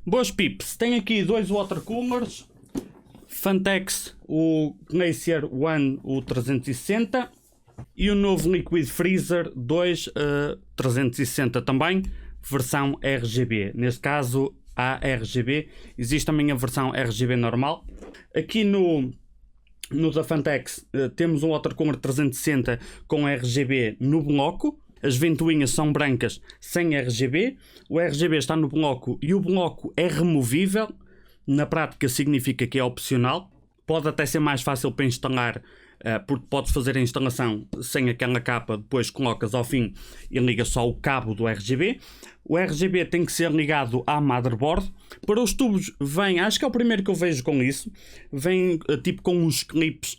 Boas pips, tenho aqui dois water coolers Fantex, o Glacier One, o 360 e o novo Liquid Freezer 2 360 também, versão RGB. Neste caso há RGB, existe também a versão RGB normal. Aqui no da Fantex temos um water cooler 360 com RGB no bloco. As ventoinhas são brancas sem RGB. O RGB está no bloco e o bloco é removível. Na prática significa que é opcional. Pode até ser mais fácil para instalar, porque podes fazer a instalação sem aquela capa, depois colocas ao fim e ligas só o cabo do RGB. O RGB tem que ser ligado à motherboard. Para os tubos vem, acho que é o primeiro que eu vejo com isso, vem tipo com uns clips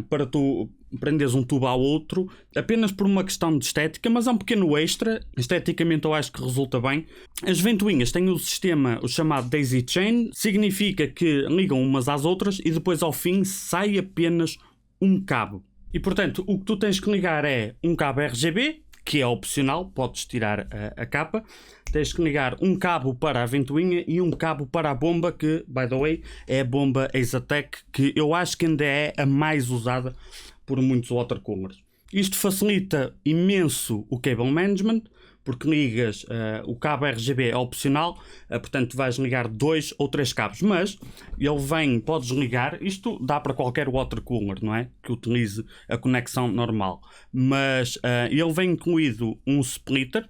para tu prendes um tubo ao outro, apenas por uma questão de estética, mas é um pequeno extra. Esteticamente eu acho que resulta bem. As ventoinhas têm o sistema, o chamado daisy chain, significa que ligam umas às outras e depois ao fim sai apenas um cabo. E portanto o que tu tens que ligar é um cabo RGB, que é opcional, podes tirar a capa. Tens que ligar um cabo para a ventoinha e um cabo para a bomba, que, by the way, é a bomba Asetek, que eu acho que ainda é a mais usada por muitos water coolers. Isto facilita imenso o cable management, porque ligas o cabo RGB é opcional, portanto vais ligar 2 ou 3 cabos, mas ele vem, podes ligar, isto dá para qualquer water cooler, não é? Que utilize a conexão normal, mas ele vem incluído um splitter.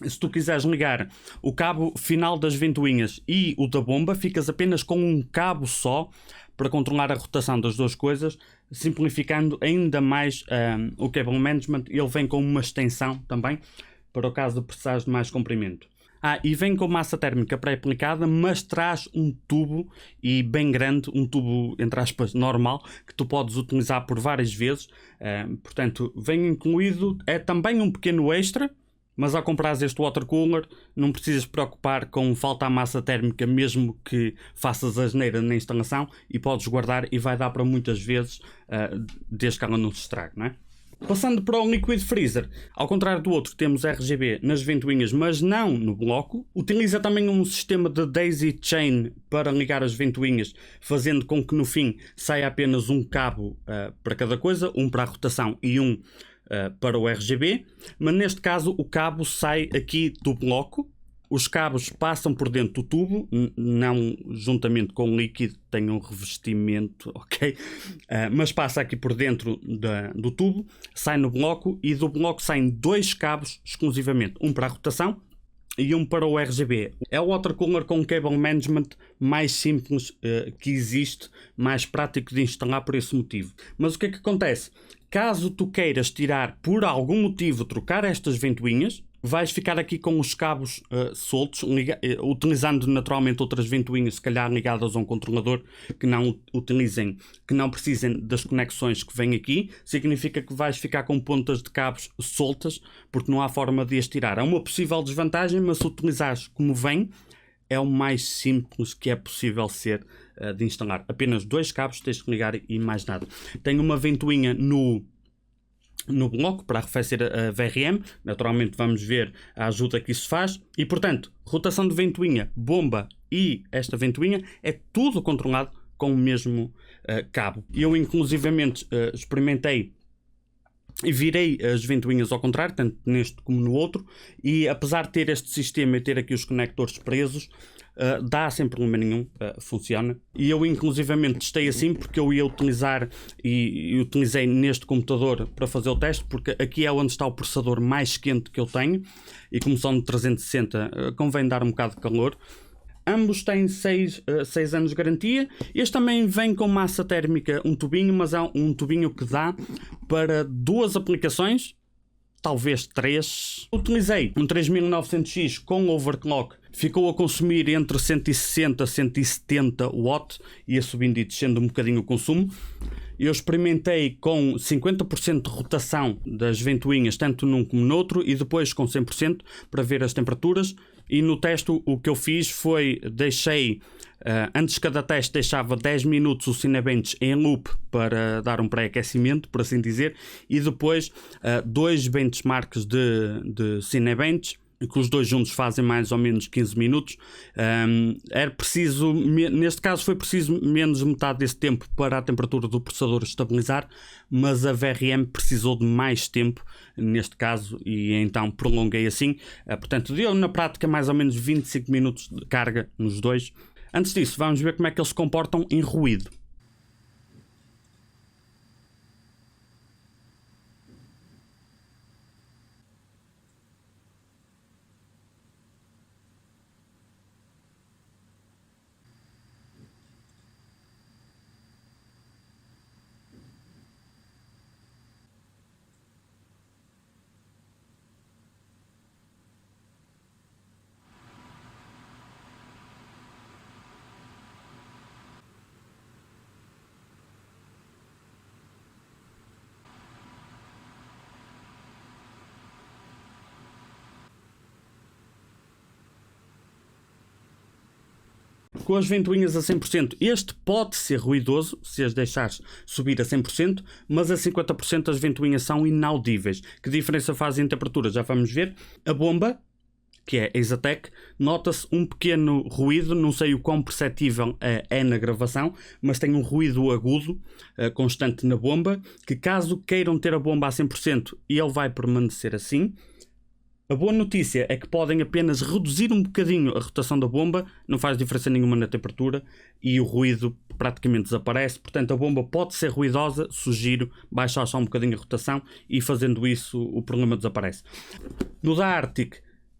Se tu quiseres ligar o cabo final das ventoinhas e o da bomba, ficas apenas com um cabo só para controlar a rotação das duas coisas, simplificando ainda mais o cable management. Ele vem com uma extensão também, para o caso de precisares de mais comprimento. E vem com massa térmica pré-aplicada, mas traz um tubo, e bem grande, um tubo, entre aspas, normal, que tu podes utilizar por várias vezes. Portanto, vem incluído, é também um pequeno extra, mas ao comprares este water cooler não precisas preocupar com falta a massa térmica, mesmo que faças asneira na instalação, e podes guardar e vai dar para muitas vezes, desde que ela não se estrague, não é? Passando para o Liquid Freezer, ao contrário do outro, temos RGB nas ventoinhas, mas não no bloco. Utiliza também um sistema de daisy chain para ligar as ventoinhas, fazendo com que no fim saia apenas um cabo para cada coisa, um para a rotação e um para o RGB, mas neste caso o cabo sai aqui do bloco. Os cabos passam por dentro do tubo, não juntamente com o líquido, tem um revestimento, ok? Mas passa aqui por dentro do tubo, sai no bloco, e do bloco saem 2 cabos exclusivamente, um para a rotação e um para o RGB. É o water cooler com cable management mais simples que existe, mais prático de instalar por esse motivo. Mas o que é que acontece? Caso tu queiras tirar, por algum motivo, trocar estas ventoinhas, vais ficar aqui com os cabos soltos, utilizando naturalmente outras ventoinhas, se calhar ligadas a um controlador, que não precisem das conexões que vêm aqui. Significa que vais ficar com pontas de cabos soltas, porque não há forma de as tirar. É uma possível desvantagem, mas se utilizares como vem, é o mais simples que é possível ser de instalar. Apenas 2 cabos tens que ligar e mais nada. Tem uma ventoinha no bloco para arrefecer a VRM. Naturalmente vamos ver a ajuda que isso faz. E portanto, rotação de ventoinha, bomba e esta ventoinha é tudo controlado com o mesmo cabo. Eu inclusivamente experimentei e virei as ventoinhas ao contrário, tanto neste como no outro, e apesar de ter este sistema e ter aqui os conectores presos, dá sem problema nenhum, funciona. E eu inclusivamente testei assim, porque eu ia utilizar e utilizei neste computador para fazer o teste, porque aqui é onde está o processador mais quente que eu tenho, e como são de 360 convém dar um bocado de calor. Ambos têm 6 anos de garantia. Este também vem com massa térmica, um tubinho, mas é um tubinho que dá para 2 aplicações, talvez 3. Utilizei um 3900X com overclock, ficou a consumir entre 160 a 170 watts, ia subindo e descendo um bocadinho o consumo. Eu experimentei com 50% de rotação das ventoinhas, tanto num como no outro, e depois com 100% para ver as temperaturas. E no teste o que eu fiz foi, antes de cada teste deixava 10 minutos o Cinebench em loop para dar um pré-aquecimento, por assim dizer, e depois 2 benchmarks de Cinebench que os dois juntos fazem mais ou menos 15 minutos. Era preciso, neste caso foi preciso menos de metade desse tempo para a temperatura do processador estabilizar, mas a VRM precisou de mais tempo neste caso e então prolonguei assim. Portanto, deu na prática mais ou menos 25 minutos de carga nos dois. Antes disso, vamos ver como é que eles se comportam em ruído. Com as ventoinhas a 100%, este pode ser ruidoso se as deixares subir a 100%, mas a 50% as ventoinhas são inaudíveis. Que diferença fazem em temperatura? Já vamos ver. A bomba, que é a Exatec, nota-se um pequeno ruído, não sei o quão perceptível é na gravação, mas tem um ruído agudo, constante na bomba, que caso queiram ter a bomba a 100%, ele vai permanecer assim. A boa notícia é que podem apenas reduzir um bocadinho a rotação da bomba, não faz diferença nenhuma na temperatura e o ruído praticamente desaparece. Portanto, a bomba pode ser ruidosa, sugiro baixar só um bocadinho a rotação e fazendo isso o problema desaparece. No da Arctic,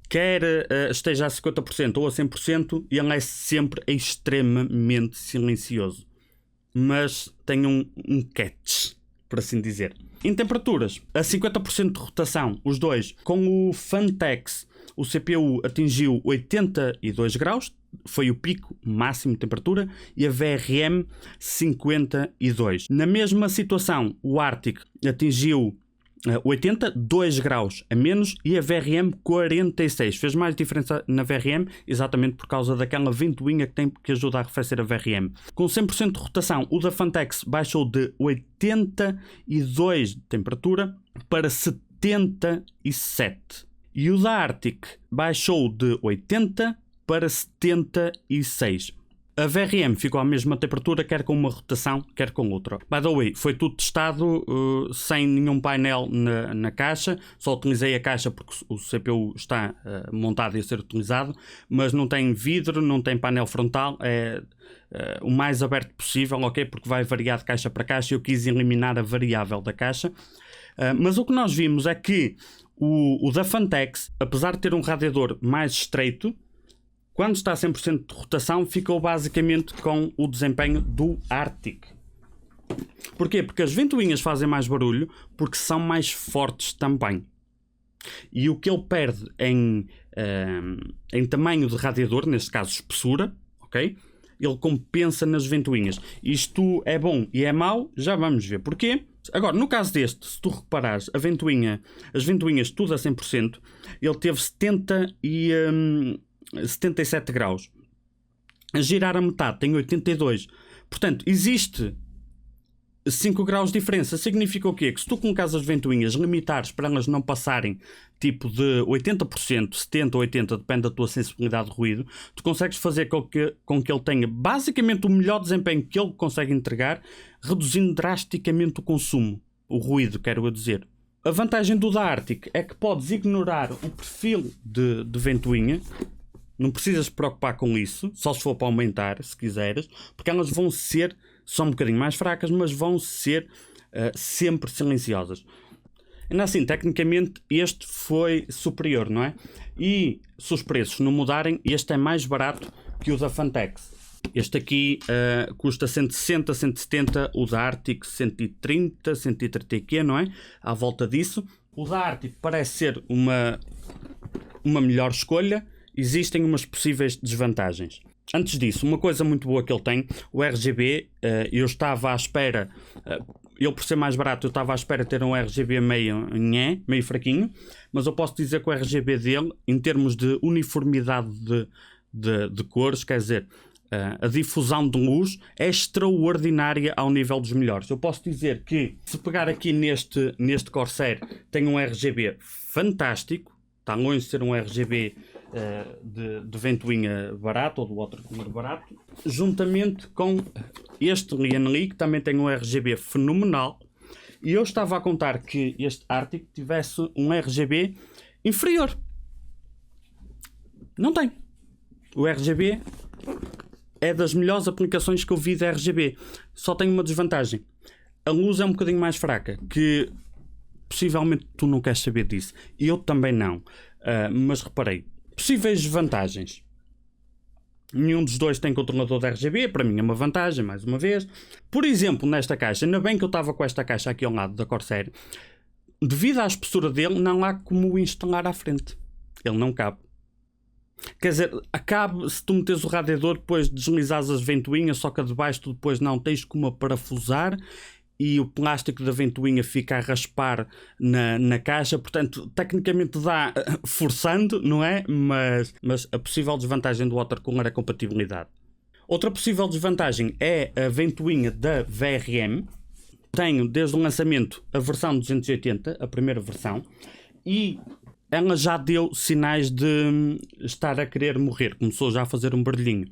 quer esteja a 50% ou a 100%, ele é sempre extremamente silencioso. Mas tem um catch, por assim dizer. Em temperaturas, a 50% de rotação, os dois, com o Fantex, o CPU atingiu 82 graus, foi o pico máximo de temperatura, e a VRM 52. Na mesma situação, o Arctic atingiu 82 graus a menos e a VRM 46. Fez mais diferença na VRM exatamente por causa daquela ventoinha que tem que ajuda a arrefecer a VRM. Com 100% de rotação, o da Fantex baixou de 82 de temperatura para 77. E o da Arctic baixou de 80 para 76. A VRM ficou à mesma temperatura, quer com uma rotação, quer com outra. By the way, foi tudo testado sem nenhum painel na caixa. Só utilizei a caixa porque o CPU está montado e a ser utilizado, mas não tem vidro, não tem painel frontal. É o mais aberto possível, ok? Porque vai variar de caixa para caixa e eu quis eliminar a variável da caixa. Mas o que nós vimos é que o da Fantex, apesar de ter um radiador mais estreito, quando está a 100% de rotação, ficou basicamente com o desempenho do Arctic. Porquê? Porque as ventoinhas fazem mais barulho, porque são mais fortes também. E o que ele perde em tamanho de radiador, neste caso espessura, ok? Ele compensa nas ventoinhas. Isto é bom e é mau, já vamos ver porquê. Agora, no caso deste, se tu reparares, as ventoinhas tudo a 100%, ele teve 77 graus. A girar a metade tem 82. Portanto, existe 5 graus de diferença. Significa o quê? Que se tu colocares as ventoinhas, limitares para elas não passarem tipo de 80%, 70% ou 80%, depende da tua sensibilidade de ruído, tu consegues fazer com que ele tenha basicamente o melhor desempenho que ele consegue entregar, reduzindo drasticamente o consumo. O ruído, quero dizer. A vantagem do da Arctic é que podes ignorar o perfil de ventoinha. Não precisas te preocupar com isso, só se for para aumentar, se quiseres, porque elas vão ser, são um bocadinho mais fracas, mas vão ser sempre silenciosas. Ainda assim, tecnicamente, este foi superior, não é? E se os preços não mudarem, este é mais barato que o da Fantex. Este aqui custa 160, 170, o da Arctic 130, 130 e quê, não é? À volta disso. O da Arctic parece ser uma melhor escolha. Existem umas possíveis desvantagens. Antes disso, uma coisa muito boa que ele tem, o RGB, eu estava à espera, ele por ser mais barato, eu estava à espera de ter um RGB meio fraquinho, mas eu posso dizer que o RGB dele, em termos de uniformidade de cores, quer dizer, a difusão de luz é extraordinária ao nível dos melhores. Eu posso dizer que, se pegar aqui neste Corsair, tem um RGB fantástico, está longe de ser um RGB de ventoinha barato ou do water cooler barato, juntamente com este Lian-Li, que também tem um RGB fenomenal. E eu estava a contar que este Arctic tivesse um RGB inferior. Não tem. O RGB é das melhores aplicações que eu vi de RGB. Só tem uma desvantagem. A luz é um bocadinho mais fraca, que possivelmente tu não queres saber disso. E eu também não. Mas reparei. Possíveis vantagens. Nenhum dos dois tem controlador de RGB. Para mim é uma vantagem, mais uma vez. Por exemplo, nesta caixa, ainda bem que eu estava com esta caixa aqui ao lado da Corsair. Devido à espessura dele, não há como o instalar à frente. Ele não cabe. Quer dizer, cabe se tu meteres o radiador, depois deslizares as ventoinhas, só que a de baixo tu depois não tens como a parafusar e o plástico da ventoinha fica a raspar na caixa. Portanto, tecnicamente dá forçando, não é? Mas a possível desvantagem do water cooler é a compatibilidade. Outra possível desvantagem é a ventoinha da VRM. Tenho desde o lançamento a versão 280, a primeira versão, e ela já deu sinais de estar a querer morrer. Começou já a fazer um barulhinho,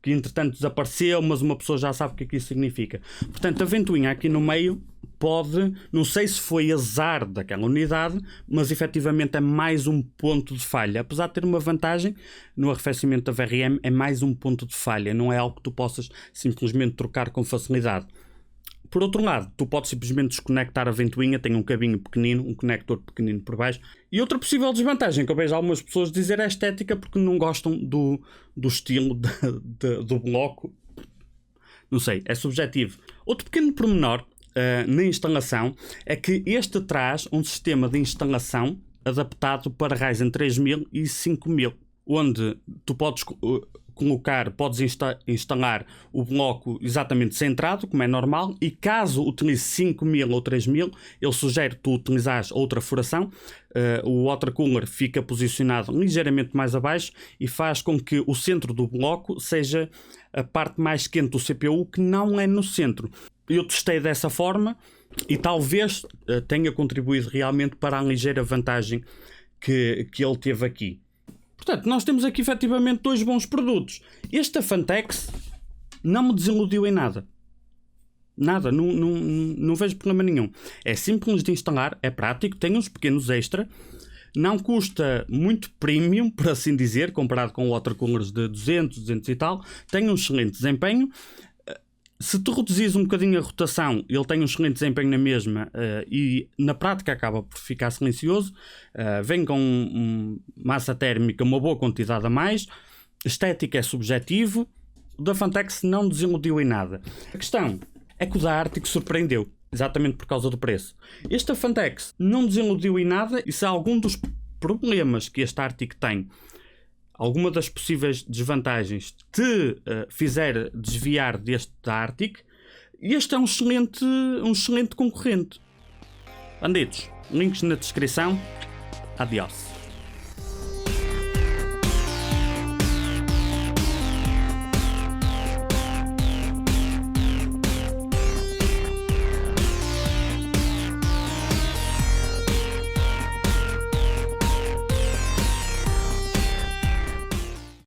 que entretanto desapareceu, mas uma pessoa já sabe o que é que isso significa. Portanto, a ventoinha aqui no meio pode, não sei se foi azar daquela unidade, mas efetivamente é mais um ponto de falha. Apesar de ter uma vantagem no arrefecimento da VRM, é mais um ponto de falha, não é algo que tu possas simplesmente trocar com facilidade. Por outro lado, tu podes simplesmente desconectar a ventoinha, tem um cabinho pequenino, um conector pequenino por baixo. E outra possível desvantagem que eu vejo algumas pessoas dizer é a estética, porque não gostam do estilo do bloco. Não sei, é subjetivo. Outro pequeno pormenor na instalação é que este traz um sistema de instalação adaptado para Ryzen 3000 e 5000, onde tu podes instalar o bloco exatamente centrado, como é normal, e caso utilize 5000 ou 3000, ele sugere tu utilizares outra furação. O water cooler fica posicionado ligeiramente mais abaixo e faz com que o centro do bloco seja a parte mais quente do CPU, que não é no centro. Eu testei dessa forma e talvez tenha contribuído realmente para a ligeira vantagem que ele teve aqui. Portanto, nós temos aqui efetivamente dois bons produtos. Este da Fantex não me desiludiu em nada. Nada, não vejo problema nenhum. É simples de instalar, é prático, tem uns pequenos extra, não custa muito premium, por assim dizer, comparado com water coolers de 200 e tal, tem um excelente desempenho. Se tu reduzires um bocadinho a rotação, ele tem um excelente desempenho na mesma e na prática acaba por ficar silencioso. Vem com massa térmica, uma boa quantidade a mais. Estética é subjetivo. O da Fantex não desiludiu em nada. A questão é que o da Arctic surpreendeu, exatamente por causa do preço. Este da Fantex não desiludiu em nada, e se há algum dos problemas que este Arctic tem, alguma das possíveis desvantagens te fizer desviar deste da Arctic, este é um excelente concorrente. Bandidos, links na descrição. Adiós.